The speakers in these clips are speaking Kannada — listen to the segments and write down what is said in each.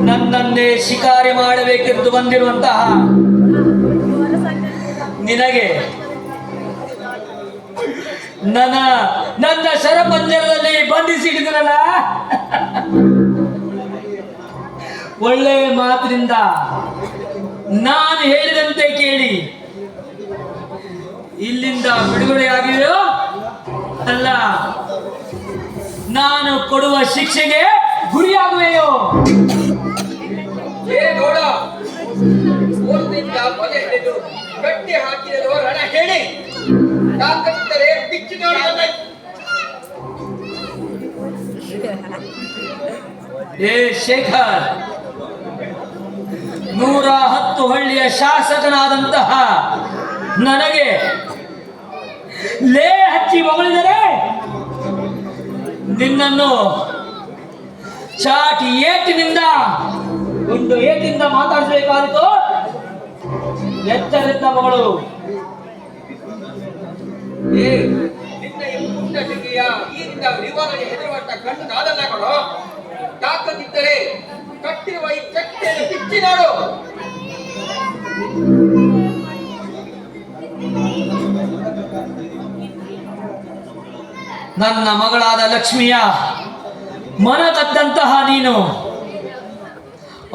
ನನ್ನನ್ನೇ ಶಿಕಾರಿ ಮಾಡಬೇಕೆಂದು ಬಂದಿರುವಂತಹ ನಿನಗೆ ನನ್ನ ಶರಪಂಜರದಲ್ಲಿ ಬಂಧಿಸಿಡಿದ್ರಲ್ಲ. ಒಳ್ಳೆಯ ಮಾತಿನಿಂದ ನಾನು ಹೇಳಿದಂತೆ ಕೇಳಿ ಇಲ್ಲಿಂದ ಬಿಡುಗಡೆಯಾಗಿವೆಯೋ ಅಲ್ಲ ನಾನು ಕೊಡುವ ಶಿಕ್ಷೆಗೆ ಗುರಿಯಾಗುವೆಯೋ? ಕಟ್ಟಿ ಹಾಕಿರುವ ರಣ ಹೇಳಿ ತಾಕತ್ತರೆ ಬಿಚ್ಚಿ ನೋಡಿ. ಏ ಶೇಖರ್, 110 ಹಳ್ಳಿಯ ಶಾಸಕನಾದಂತಹ ನನಗೆ ಲೇ ಹಚ್ಚಿ ಮಗಳಿದರೆ ನಿನ್ನನ್ನು ಚಾಟಿ ಏಟಿನಿಂದ ಮಾತಾಡಿಸಬೇಕಾಯಿತು. ಎಚ್ಚರಿದ್ದ ಮಗಳು. ನಿನ್ನ ಈ ಪುಟ್ಟಟಿಗೆಯ ಈಗಿನ ವಿವಾದಕ್ಕೆ ಹೆದರುವಂತ ಕಣ್ಣು ನಾದಲ್ಲ ಕೊಡು. ತಾಕತ್ತಿದ್ದರೆ ಕಟ್ಟಿರುವ ಈ ಕಟ್ಟೆಯನ್ನು ಬಿಚ್ಚಿ ನೋಡು. ನನ್ನ ಮಗಳಾದ ಲಕ್ಷ್ಮಿಯ ಮನ ಕದ್ದಂತಹ ನೀನು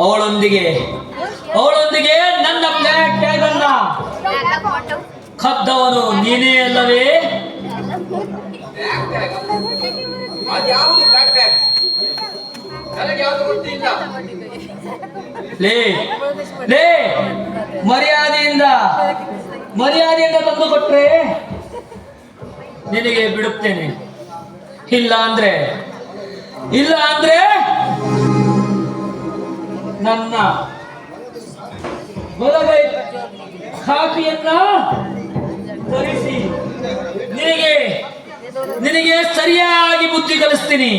ಅವಳೊಂದಿಗೆ ನನ್ನ ಬ್ಲ್ಯಾಕ್ ಬ್ಯಾಗ್ ಅನ್ನ ಕದ್ದವನು ನೀನೇ ಅಲ್ಲವೇ? ಅದ್ಯಾವುದು ಬ್ಯಾಕ್ ಬ್ಯಾಗ್? ನನಗೆ ಯಾವುದು ಗೊತ್ತಿಲ್ಲ. ಲೇ ಮರ್ಯಾದೆಯಿಂದ ತಂದು ಕೊಟ್ರೆ ನಿನಗೆ ಬಿಡುತ್ತೇನೆ. ಇಲ್ಲ ಅಂದ್ರೆ ನನ್ನ ಬಲಗೈ ಕಾಫಿಯನ್ನ ಧರಿಸಿ ನಿನಗೆ ಸರಿಯಾಗಿ ಬುದ್ಧಿ ಕಲಿಸ್ತೀನಿ.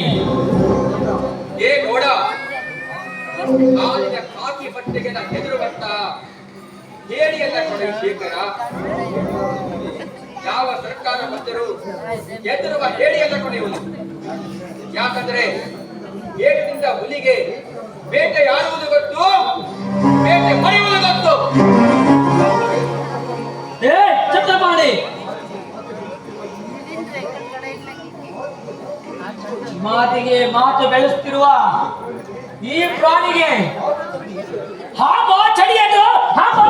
ಏ ನೋಡ, ಕಾಫಿ ಬಟ್ಟೆಗೆ ಹೆದರುವಂತ ಹೇಳಿಯಲ್ಲ ಕೊಡಿ ಶೇಖರ. ಯಾವ ಸರ್ಕಾರ ಬಂದರೂ ಎದುರುವ ಹೇಳಿಯಲ್ಲ ಕೊನೆಯುವುದು. ಯಾಕಂದ್ರೆ ಏಟಿನಿಂದ ಹುಲಿಗೆ ಬೇಟೆಯಾಡುವುದು ಗೊತ್ತು, ಬೇಟೆ ಮರೆಯುವುದು ಗೊತ್ತು. ಮಾಡಿ ಮಾತಿಗೆ ಮಾತು ಬೆಳೆಸುತ್ತಿರುವ ಈ ಪ್ರಾಣಿಗೆ ಹಾಗೋ ಚಡಿಯದು ಹಾಗೋ.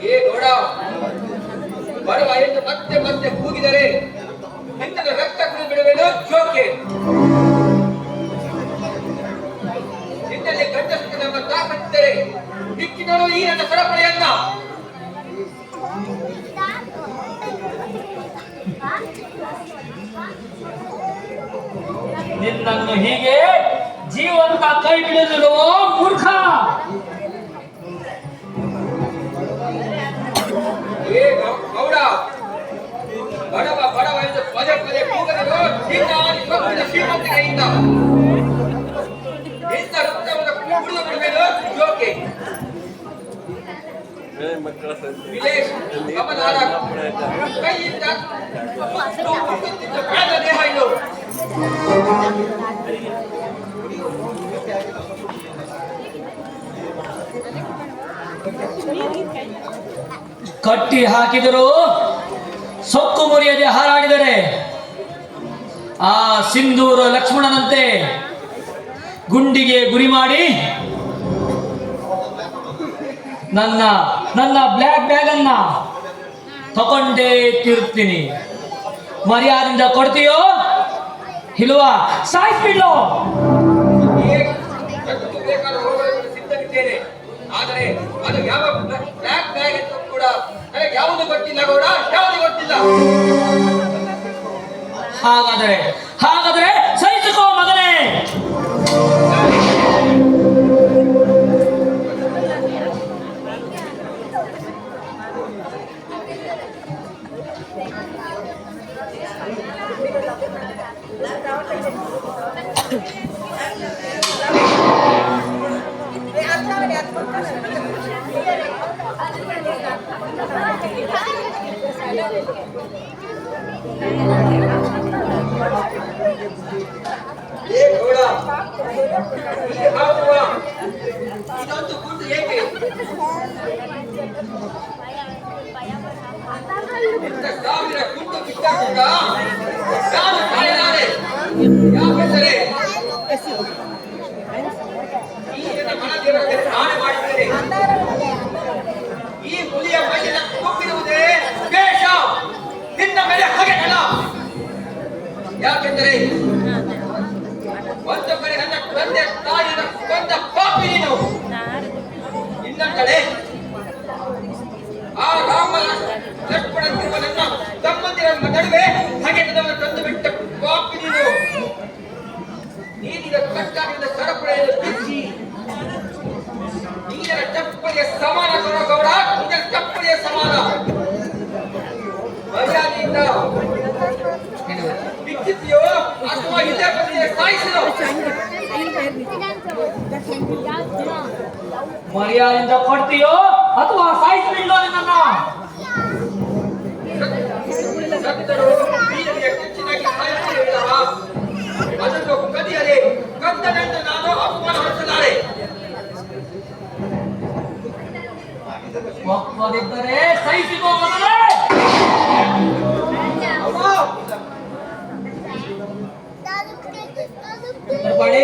ಏ ಗೌಡ, ಬರುವ ಎಂದು ಮತ್ತೆ ಕೂಗಿದರೆ ನಿನ್ನ ರಕ್ತ ಕುಡಿದು ಬಿಡುವೆನು ಜೋಕೆ. ನಿನ್ನಲ್ಲಿ ಗಂಡಸಕ್ಕೆ ನಮ್ಮ ತಾಕತ್ತಿದ್ದರೆ ದಿಕ್ಕಿ ನೋಡು ಈ ನನ್ನ ಸರಪಳಿಯನ್ನ. ನಿನ್ನನ್ನು ಹೀಗೆ ಜೀವಂತ ಕೈ ಬಿಡಲು ಮೂರ್ಖ. ಏ ಗೌಡ, ಬಡವ ಎಂದು ಪದೇ ಕೂಗಲು ನಿನ್ನ ಶ್ರೀಮಂತಿಕೆಯಿಂದ ನಿನ್ನ ರಕ್ತವನ್ನು ಕುಡಿದು ಬಿಡುವೆನು ಜೋಕೆ. ವಿಲೇಶ್ ಗಮನಾರ ಕೈಯಿಂದ ಪ್ರಾಣ ದೇಹ ಇದು. ಕಟ್ಟಿ ಹಾಕಿದರು ಸೊಕ್ಕು ಮುರಿಯದೆ ಹಾರಾಡಿದರೆ ಆ ಸಿಂಧೂರ ಲಕ್ಷ್ಮಣನಂತೆ ಗುಂಡಿಗೆ ಗುರಿ ಮಾಡಿ ನನ್ನ ಬ್ಲ್ಯಾಕ್ ಬ್ಯಾಗ್ ಅನ್ನ ತಗೊಂಡೇ ತಿರುತ್ತೀನಿ. ಮರ್ಯಾದೆಯಿಂದ ಕೊಡ್ತೀಯೋ ಇಲ್ವಾ ಸಾಯಿಸ್ಬಿಡ್ಲೋ? ಸಿದ್ಧವಿದ್ದೇನೆ, ಆದರೆ ಅದು ಯಾವ ಬ್ಲ್ಯಾಕ್ ಬ್ಯಾಗ್ ಅಂತ ಕೂಡ ನನಗೆ ಯಾವುದು ಗೊತ್ತಿಲ್ಲ ಗೌಡ, ಯಾವುದು ಗೊತ್ತಿಲ್ಲ. ಹಾಗಾದರೆ ಸಹಿಸಿಕೋ ಮಗನೇ. ಏ ಗೌಡ, ಈ ಹಾಕುವ ಇದೊಂದು ಗುಂಡು ಏಕೆ? ಇಂಥ ಸಾವಿರ ಗುಂಡು ಬಿಟ್ಟಾಗ ನಾನು ಸಾಯಲಾರೆ. ಯಾಕೆಂದರೆ ಈ ನನ್ನ ಮನದೇವರಿಗೆ ಸ್ನಾನ ಮಾಡಿದ್ದೇನೆ. ಈ ಹುಲಿಯ ಮೈಯನ್ನು ಕೊಬ್ಬಿರುವುದೇ ದ್ವೇಷ, ನಿನ್ನ ಮೇಲೆ ಹಗೆತನ. ಯಾಕೆಂದರೆ ಒಂದು ಕಡೆ ನನ್ನ ತಂದೆ ತಾಯಿಯನ್ನು ಕೊಂದ ಪಾಪಿ ನೀನು, ಇನ್ನೊಂದು ಕಡೆ ಆ ರಾಮನ ಲಕ್ಷ್ಮಣಂತಿರುವ ನನ್ನ ತಮ್ಮಂದಿರ ನಡುವೆ ಹಗೆತನವನ್ನು ತಂದು ಬಿಟ್ಟ ಪಾಪಿ ನೀನು. ನೀನಿದ ಕಟ್ಟಾಗಿದ್ದ ಸರಪಳಿಯನ್ನು ಬಿಚ್ಚಿ ನೀನ ಚಪ್ಪಲಿಯ ಸಮಾನ ಕೊಡೋ ಗೌಡ, ನಿನ್ನ ಚಪ್ಪಲಿಯ ಸಮಾನ. ಮರ್ಯಾದೆಯಿಂದ ಬಿಚ್ಚಿದೆಯೋ ಅಥವಾ ಇದೇ ಬದಿಯ ಸಾಯಿಸಿದೋ? ಮರ್ಯಾದೆಯಿಂದ ಕೊಡ್ತೀಯೋ ಅಥವಾ ಸಾಯಿಸಲಿಲ್ಲೋ ನಿನ್ನ? ಸತ್ತರು ಬೀದಿಯ ಕಿಚ್ಚಿನಾಗಿ ಸಾಯಿಸಿದೆಯಲ್ಲ, ಅದನ್ನು ಕದಿಯದೆ ಕದ್ದನೆಂದು ನಾನು ಅಪಮಾನ ಹೊರಿಸಲಾರೆ. ಒಪ್ಪದಿದ್ದರೆ ಸಹಿಸಿಕೋ ಮೊದಲೇ. ಬಳಿ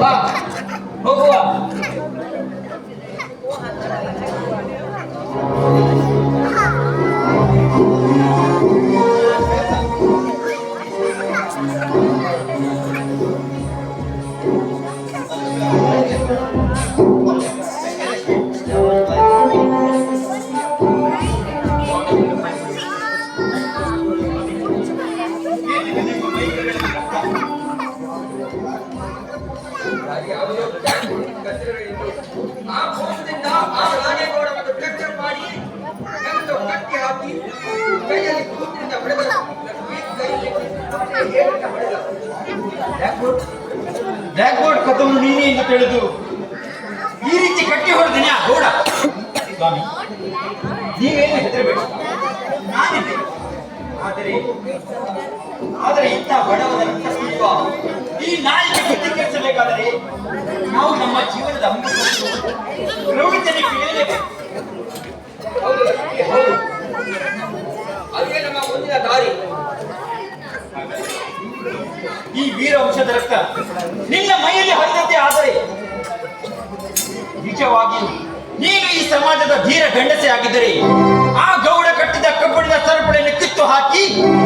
ಬಾ, ಹೋಗುವ. ಆ ಮೋಸದಿಂದ ಆ ರಾಜೇಗೌಡವನ್ನು ಟೆಚ್ಚರ್ ಮಾಡಿ ನನ್ನನ್ನು ಕಟ್ಟಿ ಹಾಕಿ ಕೈಯಲ್ಲಿ ಕೂತಿನಿಂದ ಹೊಡೆದ. ಬ್ಲ್ಯಾಕ್ ಬೋರ್ಡ್ ಕಥವನ್ನು ನೀನೇ ಎಂದು ತಿಳಿದು ಈ ರೀತಿ ಕಟ್ಟಿ ಹೊಡೆದಿನ ಗೌಡ. ಸ್ವಾಮಿ, ನೀವೇನು ಹೆದರಬೇಡಿ, ನಾನಿದ್ದೆ. ಆದರೆ ಇಂಥ ಬಡವರ ರಕ್ತ ಈ ನಾಯಿಗೆ ಬುದ್ಧಿ ಕಲಿಸಬೇಕಾದರೆ ನಾವು ನಮ್ಮ ಜೀವನದ ಪ್ರವೃತ್ತಿಯನ್ನು ತಿಳಿಯಲೇಬೇಕು. ಅದೇ ನಮ್ಮ ಮುಂದಿನ ದಾರಿ. ಈ ವೀರ ವಂಶದ ರಕ್ತ ನಿನ್ನ ಮೈಯಲ್ಲಿ ಹರಿದಂತೆ ಆದರೆ ನಿಜವಾಗಿಯೂ ನೀನು ಈ ಸಮಾಜದ ಧೀರ ಗಂಡಸೆ ಆಗಿದ್ದರೆ ಆ ಗೌಡ ಕಟ್ಟಿದ ಕಬ್ಬಿಣದ ಸರಪಳಿಯನ್ನು ಕಿತ್ತು ಹಾಕಿ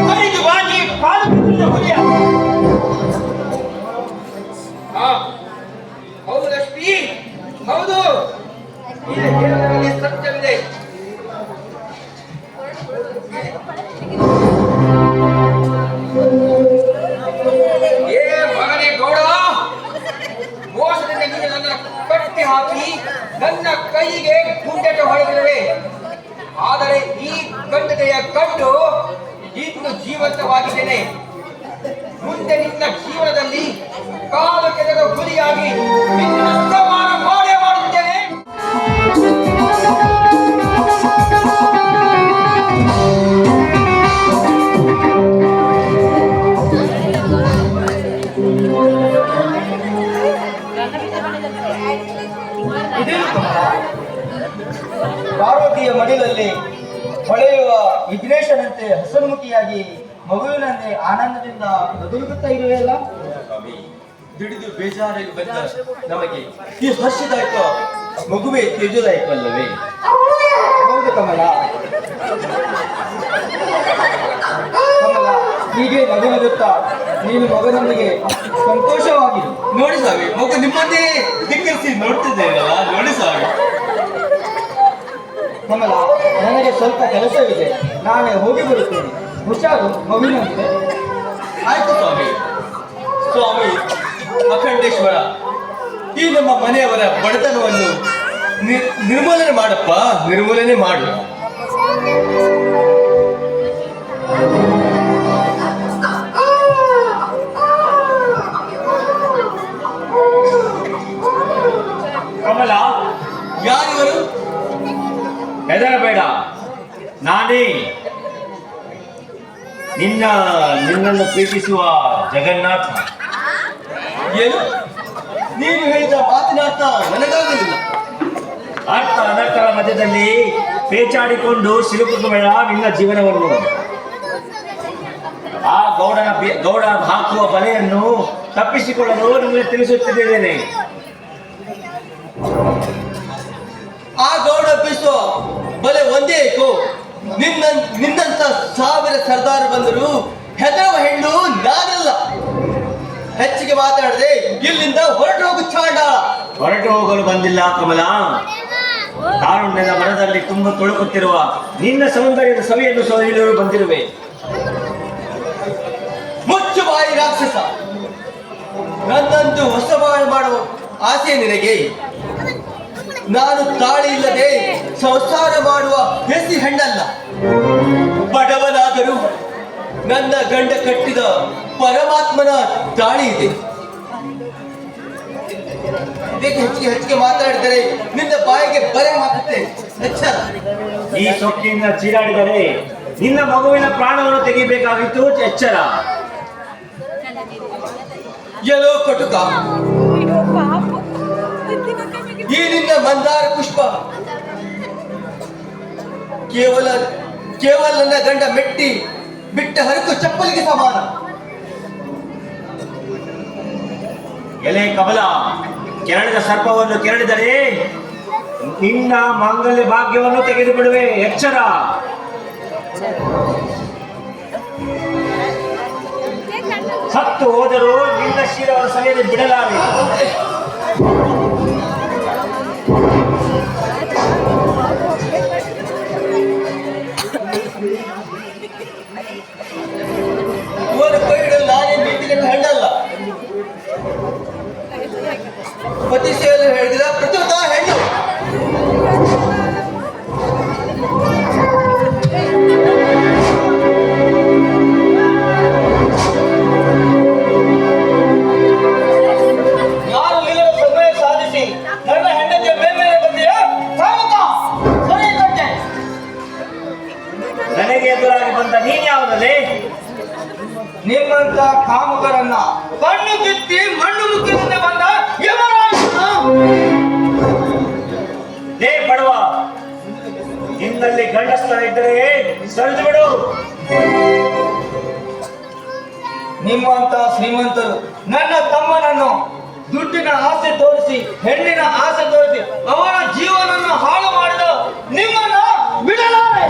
ಹರಿದು ಬಾಗಿ ಪಾಲು ಬಿದ್ದ ಹುಲಿಯ. ಹೌದು ಲಕ್ಷ್ಮಿ, ಹೌದು, ನೀನು ಹೇಳುವುದರಲ್ಲಿ ಸತ್ಯವಿದೆ. ಏ ಮಗನೇ ಗೌಡ, ಮೋಸದಿಂದ ನೀನು ನನ್ನ ಕಟ್ಟಿ ಹಾಕಿ ನನ್ನ ಕೈಗೆ ಗುಂಡೆಟ ಹೊಡೆದಿರುವೆ. ಆದರೆ ಈ ಗಂಡನೆಯ ಕಂಡು ಇನ್ನು ಜೀವಂತವಾಗಿದ್ದೇನೆ. ಮುಂದೆ ನಿನ್ನ ಜೀವನದಲ್ಲಿ ಕಾಲು ಕೆರೆದ ಹುಲಿಯಾಗಿ ನಿನ್ನ ಸಮಾನ ಮಾಡೇ ಮಾಡುತ್ತೇನೆ. ಪಾರ್ವತಿಯ ಮಡಿಲಲ್ಲಿ ಹೊಳೆಯುವ ವಿಘ್ನೇಶನಂತೆ ಹಸನ್ಮುಖಿಯಾಗಿ ಮಗುವಿನಂತೆ ಆನಂದದಿಂದ ಬದುಕುತ್ತಾ ಇರುವೆಯಲ್ಲ. ದುಡಿದು ಬೇಜಾರಾಗಿ ಬಂದ ನಮಗೆ ಈ ಹರ್ಷದಾಯಕ ಮಗುವೇ ತೇಜದಾಯಕವಲ್ಲವೇ? ಹೌದು ಕಮಲ. ಕಮಲ, ಹೀಗೆ ನಗು ನಗುತ್ತಾ ನೀನು ಮಗನೊಂದಿಗೆ ಸಂತೋಷವಾಗಿರು. ನೋಡಿ ಸ್ವಾಮಿ, ಮಗು ನಿಮ್ಮನ್ನೇ ಧಿಕ್ಕರಿಸಿ ನೋಡ್ತಿದ್ದೇನಲ್ಲ, ನೋಡಿ ಸ್ವಾಮಿ. ಕಮಲ, ನನಗೆ ಸ್ವಲ್ಪ ಕೆಲಸವಿದೆ, ನಾನೇ ಹೋಗಿ ಬರುತ್ತೇನೆ. ಹುಷಾರು ಮಗುವಿನಂತೆ. ಆಯ್ತು ಸ್ವಾಮಿ. ಸ್ವಾಮಿ ಅಖಂಡೇಶ್ವರ, ಈ ನಮ್ಮ ಮನೆಯವರ ಬಡತನವನ್ನು ನಿರ್ಮೂಲನೆ ಮಾಡಪ್ಪ, ನಿರ್ಮೂಲನೆ ಮಾಡು. ಕಮಲ, ಯಾರಿವರು? ಹೆದರಬೇಡ, ನಾನೇ ನಿನ್ನನ್ನು ಪ್ರೀತಿಸುವ ಜಗನ್ನಾಥ. ಏನು ನೀನು ಹೇಳಿದ ಮಾತಿನ ಅರ್ಥ ನನಗಾಗಲಿಲ್ಲ. ಅರ್ಥ ಅನರ್ಥಗಳ ಮಧ್ಯದಲ್ಲಿ ಪೇಚಾಡಿಕೊಂಡು ಸಿಲುಕುಬೇಡ ನಿನ್ನ ಜೀವನವನ್ನು. ಆ ಗೌಡ ಹಾಕುವ ಬಲೆಯನ್ನು ತಪ್ಪಿಸಿಕೊಳ್ಳಲು ನಿಮಗೆ ತಿಳಿಸುತ್ತಿದ್ದೇನೆ. ಆ ಗೌಡ ಬೀಸುವ ಬಲೆ ಒಂದೇ ಇತ್ತು. ನಿನ್ನಂತ 1000 ಸರ್ದಾರ್ ಬಂದರು ಹೆದರುವ ಹೆಣ್ಣು ನಾನಲ್ಲ. ಹೆಚ್ಚಿಗೆ ಮಾತಾಡದೆ ಇಲ್ಲಿಂದ ಹೊರಟು ಹೋಗು ಚಾಂಡಾಳ. ಹೊರಟು ಹೋಗಲು ಬಂದಿಲ್ಲ ಕಮಲ. ಕಾರುಣ್ಯದ ಮನದಲ್ಲಿ ತುಂಬ ತೊಳುಕುತ್ತಿರುವ ನಿನ್ನ ಸೌಂದರ್ಯದ ಸವಿಯನ್ನು ಸವಿಯಲು ಬಂದಿರುವೆ. ಮುಚ್ಚು ಬಾಯಿ ರಾಕ್ಷಸ. ನನ್ನಂತೂ ಹೊಸ ಬಾಳು ಮಾಡುವ ಆಸೆ ನಿನಗೆ. ನಾನು ತಾಳಿ ಇಲ್ಲದೆ ಸಂಸಾರ ಮಾಡುವ ಹೆಸಿ ಹೆಣ್ಣಲ್ಲ. ಬಡವನಾದರೂ ನನ್ನ ಗಂಡ ಕಟ್ಟಿದ ಪರಮಾತ್ಮನ ತಾಳಿ ಇದೆ. ಇದಕ್ಕೆ ಹೆಚ್ಚಿಗೆ ಮಾತಾಡಿದರೆ ನಿನ್ನ ಬಾಯಿಗೆ ಬರೆ ಹಾಕುತ್ತೆ. ಎಚ್ಚರ. ಈ ಸೊಕ್ಕಿನಿಂದ ಚೀರಾಡಿದರೆ ನಿನ್ನ ಮಗುವಿನ ಪ್ರಾಣವನ್ನು ತೆಗಿಬೇಕಾಗಿತ್ತು. ಎಚ್ಚರ. ಎಲ್ಲೋ ಕಟುಕ, ಈ ನಿನ್ನ ಮಂದಾರ ಪುಷ್ಪ ಕೇವಲ ನನ್ನ ಗಂಡ ಮೆಟ್ಟಿ ಬಿಟ್ಟ ಹರಿತು ಚಪ್ಪಲಿಗೆ ಸಮಾನ. ಎಲೆ ಕಮಲ, ಕೆರಳಿದ ಸರ್ಪವನ್ನು ಕೆರಳಿದರೆ ನಿನ್ನ ಮಾಂಗಲ್ಯ ಭಾಗ್ಯವನ್ನು ತೆಗೆದು ಬಿಡುವೆ. ಎಚ್ಚರ. ಸತ್ತು ಹೋದರೂ ನಿನ್ನ ಶೀಲವನ್ನು ಸರಿಯಲ್ಲಿ ಬಿಡಲಾರೆ. ಇವನ ಕೈ ಹಿಡಿದು ನಾನೇ ಬೀದಿಗೆಟ್ಟ ಹೆಣ್ಣಲ್ಲ. ಪತಿ ಸೇವೆ ಹೇಳಿದ ಪ್ರತಿಯೊಂದ ಹೆಣ್ಣು. ನಾನು ನಿಲ್ಲುವ ಸಮಯ ಸಾಧಿಸಿ ನನ್ನ ಹೆಂಡತಿಯ ಮೇಲೆ ಬಂದಿಯಾ? ನನಗೆ ಎದುರಾಗಿ ಬಂದ ನೀನ್ ಯಾವುದಲ್ಲೇ? ನಿಮ್ಮಂತ ಕಾಮುಕರನ್ನ ಕಣ್ಣು ಕಿತ್ತಿ ಮಣ್ಣು ಮುಖ್ಯದಿಂದ ಬಂದ ಯಮರಾಜ. ಲೇ ಬಡವ, ನಿನ್ನಲ್ಲಿ ಗಂಡಸ್ಥರ ಇದ್ದರೆ ಸರಿದು ಬಿಡು. ನಿಮ್ಮಂತ ಶ್ರೀಮಂತರು ನನ್ನ ತಮ್ಮನನ್ನು ದುಡ್ಡಿನ ಆಸೆ ತೋರಿಸಿ ಹೆಣ್ಣಿನ ಆಸೆ ತೋರಿಸಿ ಅವನ ಜೀವನವನ್ನು ಹಾಳು ಮಾಡಿದ ನಿಮ್ಮನ್ನ ಬಿಡಲಾರೆ.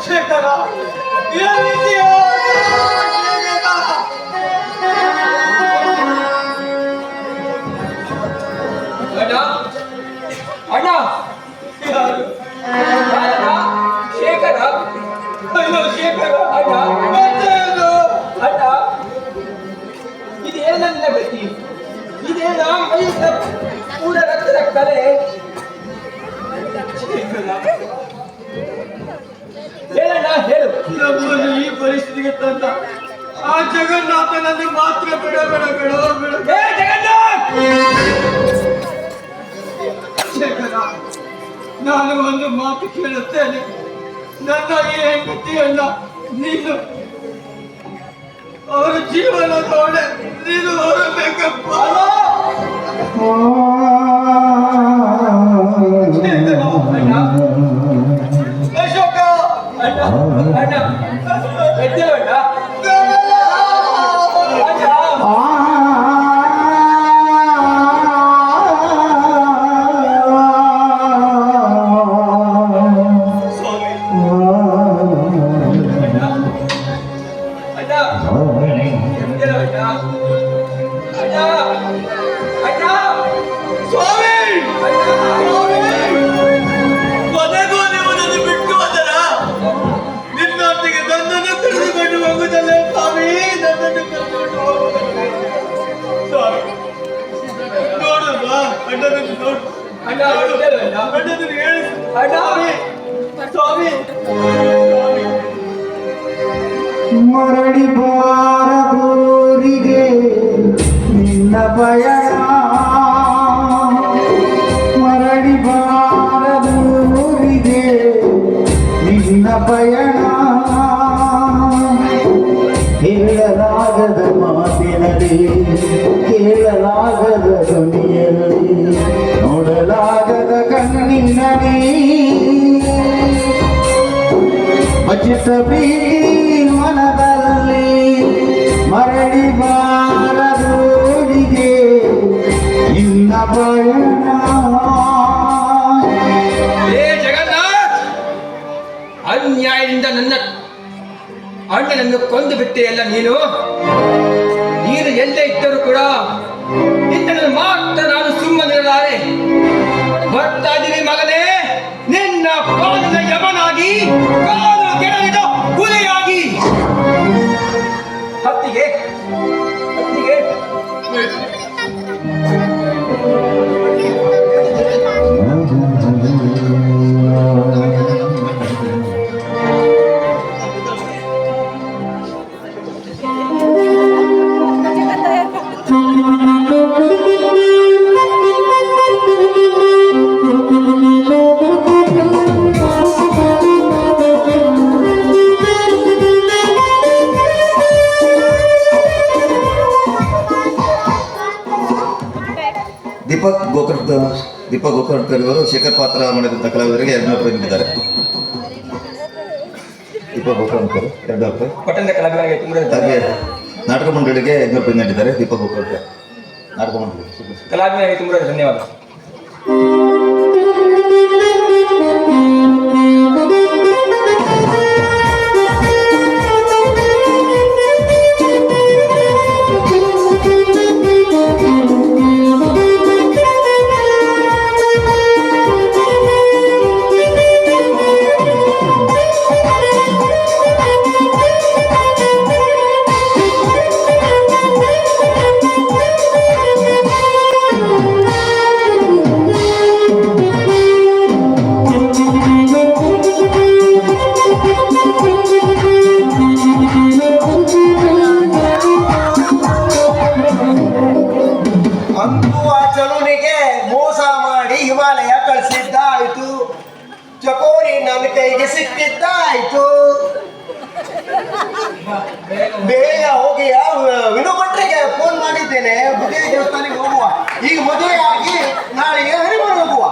ಶೇಖರ, ಅಣ್ಣ, ಶೇಖರ, ಶೇಖರ ಅಣ್ಣ, ಅಣ್ಣ, ಇದೇನನ್ನ ಗತಿ? ಇದೇನ ಮೈ ಪೂರ ರಕ್ತದ ಕಲೆ? ಹೇಳಣ್ಣ, ಹೇಳು. ನಮ್ಮನ್ನು ಈ ಪರಿಸ್ಥಿತಿಗೆ ತಂದ ಆ ಜಗನ್ನಾಥನನ್ನು ಮಾತ್ರ ಬಿಡ. ಹೇ ಜಗನ್ನಾಥ್! ಶೇಖರ, ನಾನು ಒಂದು ಮಾತು ಕೇಳುತ್ತೇನೆ. ನನ್ನ ಈ ಹೆಂಡತಿಯನ್ನ ನೀನು ಅವರ ಜೀವನದೊಳೆ ನೀನು ಹೊರಬೇಕಪ್ಪ. ಅಶೋಕ, ಅಣ್ಣ, ಅಣ್ಣ, ಎದ್ದೇಳು ಅಣ್ಣ. ಅಣ್ಣ, ಅಣ್ಣನನ್ನು ನೋಡು. ಅಣ್ಣ ಗೊತ್ತಲ್ಲ? ಅಣ್ಣನನ್ನು ಹೇಳು. ಅಣ್ಣ ಸ್ವಾಮಿ ಮರಳಿ ಬಾರದೂರಿಗೆ ನಿನ್ನ ಪಯಣ, ಮರಳಿ ಬಾರದೂರಿಗೆ ನಿನ್ನ ಪಯಣ, ಹೇಳಲಾಗದ ಮಾತಿನಲ್ಲಿ ಕೇಳಲಾಗದ ಧ್ವನಿಯಲ್ಲಿ ನೋಡಲಾಗದ ಕಣ್ಣಿನಲ್ಲಿ ಅಚಿತ ಭೀತಿ ಮನದಲ್ಲಿ ಮರಳಿ ಬಾರದೂರಿಗೆ ನಿನ್ನ ಪಯಣ. ಹೇ ಜಗನ್ನಾಥ್, ಅನ್ಯಾಯದಿಂದ ನನ್ನ ಅಣ್ಣನನ್ನು ಕೊಂದು ಬಿಟ್ಟೆಯಲ್ಲ ನೀನು. ನೀನು ಎಲ್ಲೇ ಇದ್ದರೂ ಕೂಡ ನಿನ್ನನ್ನು ಮಾತ್ರ ನಾನು ಸುಮ್ಮನಿರಲಾರೆ. ಬರ್ತಾ ಇದ್ದೀನಿ ಮಗನೇ, ನಿನ್ನ ಪಾಲಿನ ಯಮನಾಗಿ, ಕಾಲು ಕೆಳಗಿದ ಹುಲಿಯಾಗಿ. ಹತ್ತಿಗೆ ಹತ್ತಿಗೆ ದೀಪಕ್ ಗೋಕರ್ಣಕರ್ ಅವರು ಶೇಖರ್ ಪಾತ್ರ ಮಾಡಿದಂಥ ಕಲಾವಿದರಿಗೆ 200 ರೂಪಾಯಿ ನೀಡಿದ್ದಾರೆ. ದೀಪಕ್ ಗೋಕರ್ಣಕರ್ 200 ರೂಪಾಯಿ. ಪಟ್ಟಣದ ಕಲಾವಿದರಿಗೆ ಹಾಗೆ ನಾಟಕ ಮಂಡಳಿಗೆ 200 ರೂಪಾಯಿ ನೀಡಿದ್ದಾರೆ. ದೀಪಕ್ ಗೋಕರ್ಣಕರ್ ನಾಟಕ ಮಂಡಳಿ ಕಲಾವಿದರಿಗೆ ತುಂಬ ಧನ್ಯವಾದ. ಅಂದು ಆ ಚಲುನಿಗೆ ಮೋಸ ಮಾಡಿ ಹಿಮಾಲಯ ಕಳಿಸಿದ್ದಾಯ್ತು, ಚಕೋರಿ ನನ್ನ ಕೈಗೆ ಸಿಕ್ಕಿದ್ದಾಯ್ತು. ಬೇಗ ಹೋಗಿ ವಿನು ಭಟ್ರಿಗೆ ಫೋನ್ ಮಾಡಿದ್ದೇನೆ, ಬುದ್ಧಿ ದೇವಸ್ಥಾನಕ್ಕೆ ಹೋಗುವ. ಈಗ ಮದುವೆ ಆಗಿ ನಾಳೆಗೆ ಹರಿಮನೆ ಹೋಗುವ.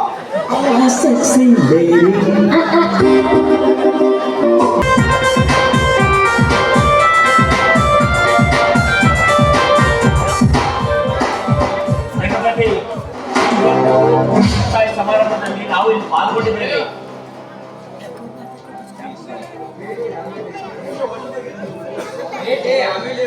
ಸಮಾರಂಭದಲ್ಲಿ ನಾವು ಇಲ್ಲಿ ಪಾಲ್ಗೊಂಡಿದ್ದೇವೆ. ಆಮೇಲೆ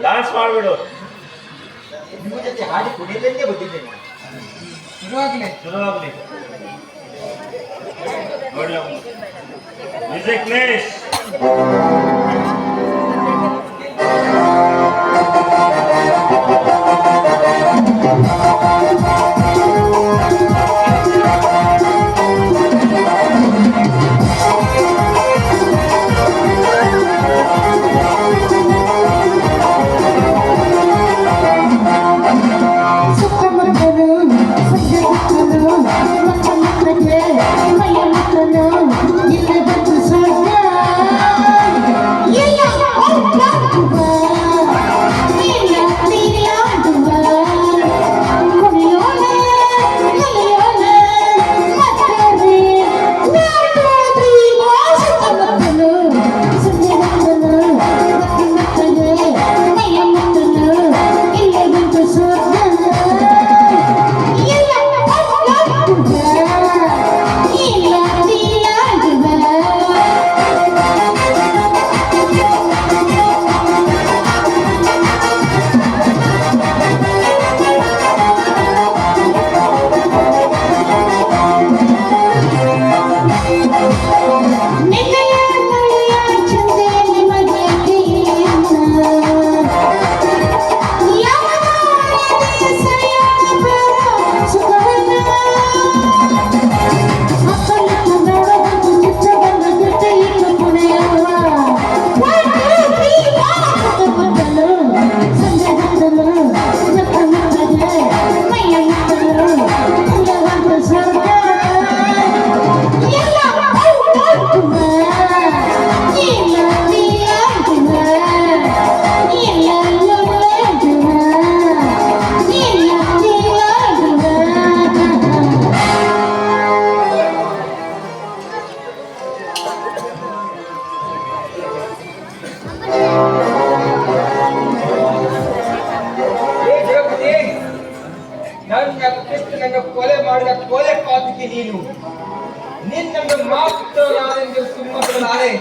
ಲಾಂಚ್ ಮಾಡ್ಬಿಡು. ನಿಮ್ಮ ಜೊತೆ ಹಾಡಿ ಕುಣಿಯಲಿಕ್ಕೆ ಬಂದಿದ್ದೇನೆ. ಶುರುವಾಗಲಿ. Music please. ನನ್ನ ಕೊಲೆ ಪಾತಕಿ ನೀನು. ನಿನ್ನನ್ನು ಮಾತ್ರ ನಾನೆಂದು ಸುಮ್ಮನೆ ಮಾಡಿ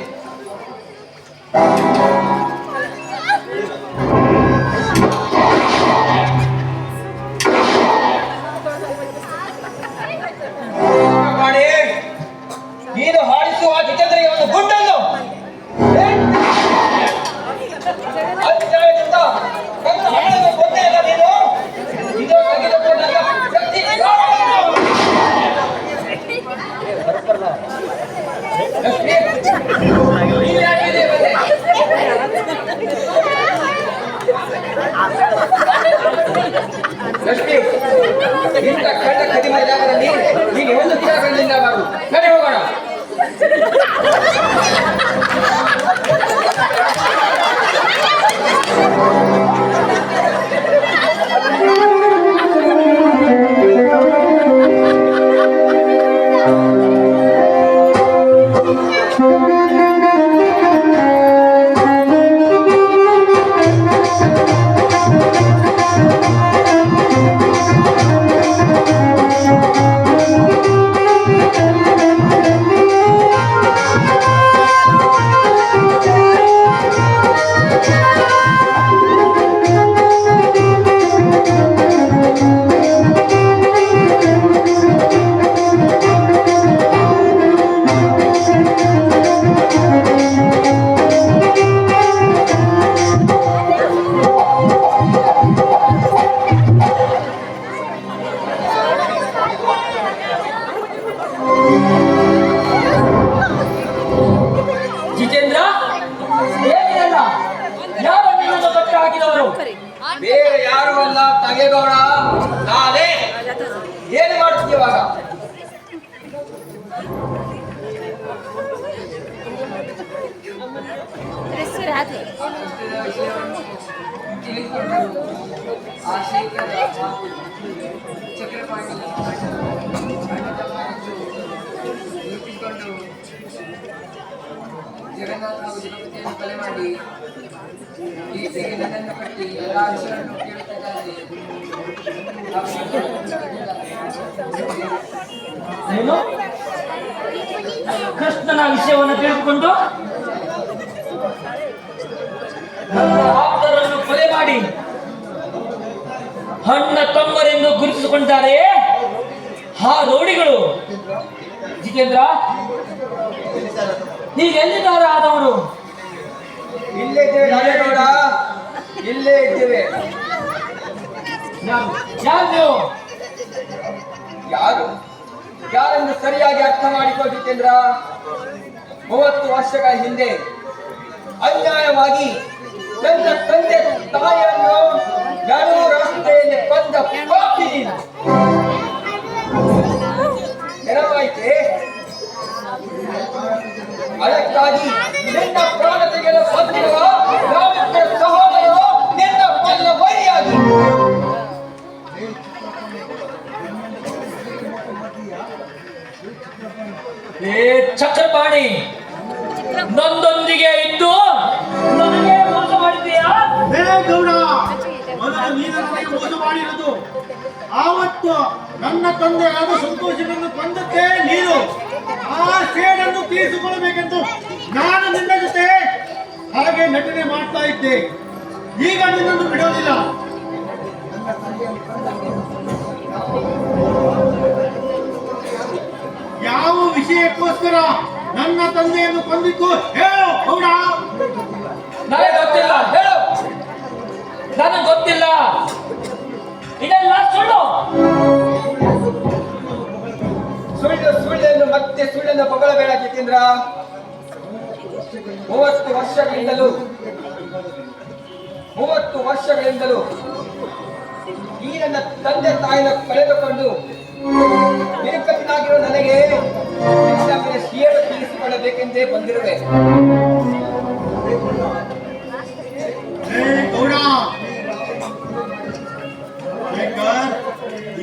ನೀನು ಹಾಡಿಸುವ ಜಿತೇಂದ್ರಿಗೆ ಒಂದು ಗುಂಡನ್ನು ಅನ್ಯಾಯದಿಂದ ನನ್ನ ಹಣವನ್ನು ಕೊಂದೇ ಇಲ್ಲ ನೀನು. ಇದು ತೆಗೆದುಕೊಂಡಾಗ ಶಕ್ತಿ ನೀನು ಯಾಕಿದೆ ಮತ್ತೆ? ಲಕ್ಷ್ಮಿ, ಇಂಥ ಕಳ್ಳ ಕದಿಮ ಜಾಗದಲ್ಲಿ ನೀನು ಒಂದು ದಿನ ಕಂಡಿಲ್ಲ ಬಾರು. ನಡೆ ಹೋಗೋಣ. ಜಿತೇಂದ್ರ, ಏನಿದೆಲ್ಲ? ಯಾರು ನಿನ್ನನ್ನು ಕಟ್ಟಿ ಹಾಕಿದವರು? ಬೇರೆ ಯಾರು ಅಲ್ಲ, ತಗೆಗೌಡ ನಾನೇ. ಏನು ಮಾಡ್ತೀಯ ಇವಾಗ? ಜಗನ್ನಾಥ ಹಾಗೂ ಜಗಪತಿಯನ್ನು ಕೊಲೆ ಮಾಡಿ ಈಚೆಗೆ ನನ್ನನ್ನು ಕಟ್ಟಿ ಎಲ್ಲ ವಿಷಯವನ್ನು ಕೇಳುತ್ತಿದ್ದಾರೆ. ಏನು? ಕೃಷ್ಣನ ವಿಷಯವನ್ನು ತಿಳಿದುಕೊಂಡು ನನ್ನ ಆಪ್ತರನ್ನು ಕೊಲೆ ಮಾಡಿ ಅಣ್ಣ ತಮ್ಮರೆಂದು ಗುರುತಿಸಿಕೊಂಡಿದ್ದಾರೆ ಆ ರೌಡಿಗಳು. ಜಿತೇಂದ್ರ, ಹೀಗೆಲ್ಲಿದ್ದಾರೆ ಆದವರು? ಇಲ್ಲೇ ಇದ್ದೇವೆ ನಾಗೇಗೌಡ, ಇಲ್ಲೇ ಇದ್ದೇವೆ. ಯಾರು ನೀವು? ಯಾರು ಯಾರೆಂದು ಸರಿಯಾಗಿ ಅರ್ಥ ಮಾಡಿಕೋ ಜಿತೇಂದ್ರ. 30 ವರ್ಷಗಳ ಹಿಂದೆ ಅನ್ಯಾಯವಾಗಿ ನನ್ನ ತಂದೆ ತಾಯಿಯನ್ನು ನಡು ರಸ್ತೆಯಲ್ಲಿ ಕೊಂದ ಪಾಪಿ ನೀನು. ನೆನಪಾಯ್ತೆ? ಅದಕ್ಕಾಗಿ ನಿನ್ನ ಪ್ರಾಣ ತೆಗೆಯಲು ಬಂದಿರುವ ನಾವಿಬ್ಬರ ಸಹೋದರರು ನಿನ್ನ ಕೊಲ್ಲ ಬರಿಯಾಗಿ. ಏ ಚಕ್ರಪಾಣಿ, ನನ್ನೊಂದಿಗೆ ಇದ್ದು ನನಗೆ ಮೋಸ ಮಾಡಿದ್ದೀಯಾ? ಗೌಡ, ಮೊದಲು ನೀನು ನನಗೆ ಮೋಸ ಮಾಡಿರೋದು. ಆವತ್ತು ನನ್ನ ತಂದೆಯಾದ ಸಂತೋಷವನ್ನು ಕೊಂದದ್ದೇ ನೀನು. ಆ ಸೇಡನ್ನು ತೀರಿಸಿಕೊಳ್ಳಬೇಕೆಂದು ನಾನು ನಿನ್ನ ಜೊತೆ ಹಾಗೆ ನಟನೆ ಮಾಡ್ತಾ ಇದ್ದೆ. ಈಗ ನಿನ್ನನ್ನು ಬಿಡೋದಿಲ್ಲ. ಯಾವ ವಿಷಯಕ್ಕೋಸ್ಕರ ನನ್ನ ತಂದೆಯನ್ನು ಕೊಂದಿದ್ದು ಹೇಳು ಗೌಡ. ನನಗೆ ಗೊತ್ತಿಲ್ಲ, ಹೇಳು. ನನಗೆ ಗೊತ್ತಿಲ್ಲ. ಇದೆಲ್ಲ ಸುಳ್ಳು. ಸುಳ್ಳೆಂದು ಮತ್ತೆ ಸುಳ್ಳನ್ನು ಬಗಳಬೇಡ ಜಿತೇಂದ್ರ. 30 ವರ್ಷಗಳಿಂದಲೂ ಈ ನನ್ನ ತಂದೆ ತಾಯಿನ ಕಳೆದುಕೊಂಡು ಬಿರುಕಟ್ಟಿನಾಗಿರೋ ನನಗೆ ನಿನ್ನ ಮೇಲೆ ಸೇಡು ತೀರಿಸಿಕೊಳ್ಳಬೇಕೆಂದೇ ಬಂದಿರುವೆ. ಗೌಡ,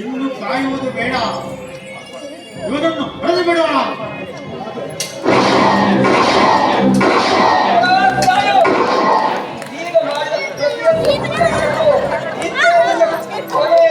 ಇನ್ನು ಕಾಯುವುದು ಬೇಡ. ಇವನನ್ನು ಹೊಡೆದು ಬಿಡೋಣ. ಈಗ ಮಾಡಿದ ಪ್ರತಿಯೊಂದು ಕೊಲೆ.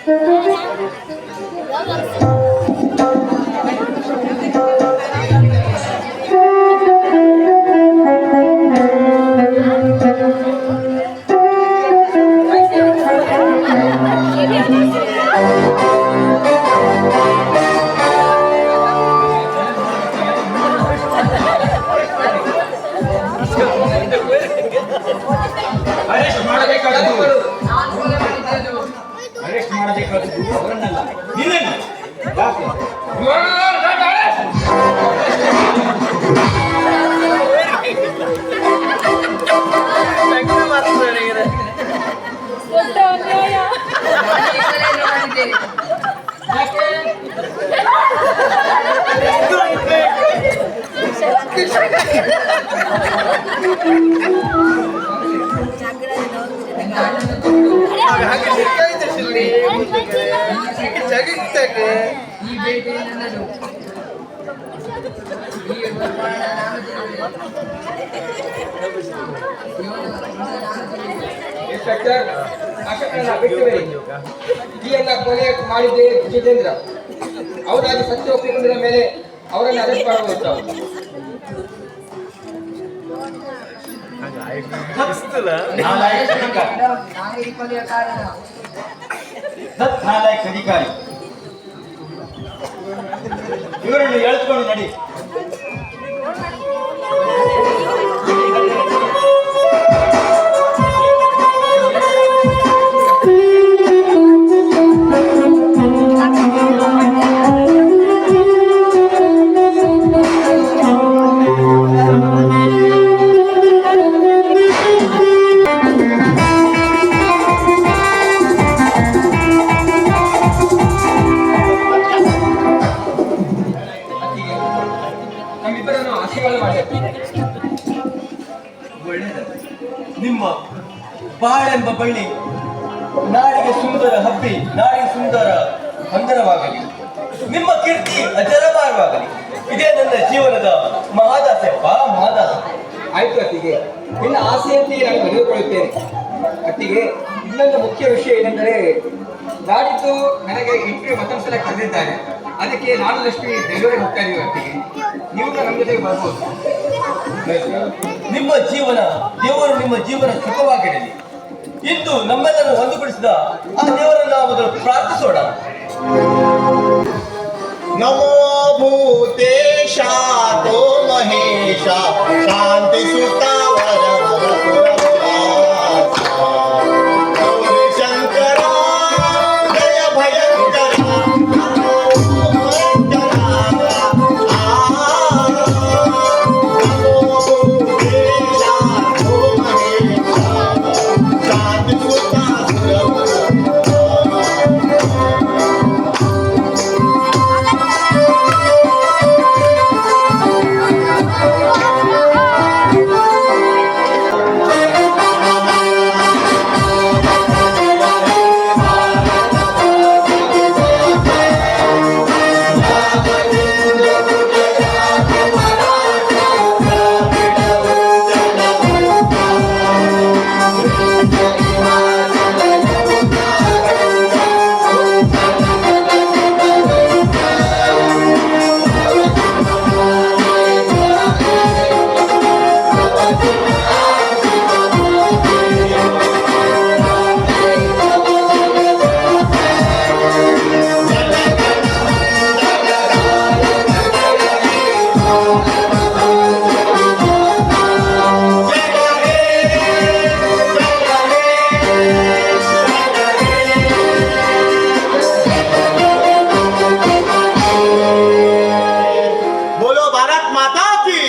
ಅರೆಸ್ಟ್ ಮಾಡಬೇಕಾದದ್ದು ನಾನು ಕೊಲೆ ಮಾಡಿದ್ದೇನು? ಅರೆಸ್ಟ್ ಮಾಡಬೇಕಾದದ್ದು ಅವರನ್ನಲ್ಲ, ನಿನ್ನನ್ನು. ಯಾಕೆ? ನಾನು ಈ ಕೊಲೆಯನ್ನು ಮಾಡಿದ್ದೇನೆ. ಈ ಭೇಟಿ ನನ್ನದು. ಈ ವರ್ಣ ನಾನು ಇನ್ಸ್ಪೆಕ್ಟರ್, ಅಶೋಕನನ್ನ ಬಿಟ್ಟುಬಿಡಿ. ಈ ಎಲ್ಲ ಕೊಲೆ ಮಾಡಿದ್ದೆ ಜಿತೇಂದ್ರ. ಅವರಾಗಿ ಸತ್ಯ ಒಪ್ಪಿಕೊಂಡಿದ ಮೇಲೆ ಅವರನ್ನು ಅರೆಸ್ಟ್ ಮಾಡಬಹುದು. ನಾಲಾಯಕ ಅಧಿಕಾರಿ. ನಾನು ಈ ಕೊಲೆಯ ಕಾರಣ. ನಾಲಾಯಕ ಅಧಿಕಾರಿ, ಇವರನ್ನು ಎಳೆದುಕೊಂಡು ನಡಿ. ನಮ್ಮಿಬ್ಬರನ್ನು ಆಶೀರ್ವಾದ ಮಾಡಿ. ನಿಮ್ಮ ಬಾಳೆಂಬ ಬಳ್ಳಿ ನಾಡಿಗೆ ಸುಂದರ ಹಬ್ಬಿ, ನಾಡಿಗೆ ಸುಂದರ ಬಂಧನವಾಗಲಿ. ನಿಮ್ಮ ಕೀರ್ತಿ ಅಜರಮಾರವಾಗಲಿ. ಇದೇ ನನ್ನ ಜೀವನದ ಮಹಾದಾಸೆಯಪ್ಪ, ಮಹಾದಾಸೆ. ಆಯ್ತು ಅತ್ತಿಗೆ, ನಿನ್ನ ಆಸೆಯಂತೆಯೇ ನಾನು ನಡೆದುಕೊಳ್ಳುತ್ತೇನೆ. ಅತ್ತಿಗೆ, ಇನ್ನೊಂದು ಮುಖ್ಯ ವಿಷಯ ಏನೆಂದರೆ, ನಾಡಿದ್ದು ನನಗೆ ಇಂಟರ್ವ್ಯೂ ಮತ್ತೊಂದ್ಸಲ ಕರೆದಿದ್ದಾರೆ. ಅದಕ್ಕೆ ನಾನು ಲಕ್ಷ್ಮಿ ಬೆಂಗಳೂರಿಗೆ ಹೋಗ್ತಾ ಇದ್ದೀವಿ ಅತ್ತಿಗೆ. ನೀವು ನಮ್ಮ ಜೊತೆಗೆ ಬರ್ಬೋದು. ನಿಮ್ಮ ಜೀವನ, ದೇವರು ನಿಮ್ಮ ಜೀವನ ಸುಖವಾಗಿರಲಿ. ಇಂದು ನಮ್ಮೆಲ್ಲರನ್ನು ಒಂದುಗೂಡಿಸಿದ ಆ ದೇವರನ್ನು ಮೊದಲು ಪ್ರಾರ್ಥಿಸೋಣ. ನಮೋ ಭೂತೇಶ ತೋ ಮಹೇಶ ಶಾಂತಿ ಸುತ ಗೌರಿ ಶಂಕರ ಜಯ ಭಯಂಕರ ಶಾಂತಿ ಸುತ बोलो भारत माता की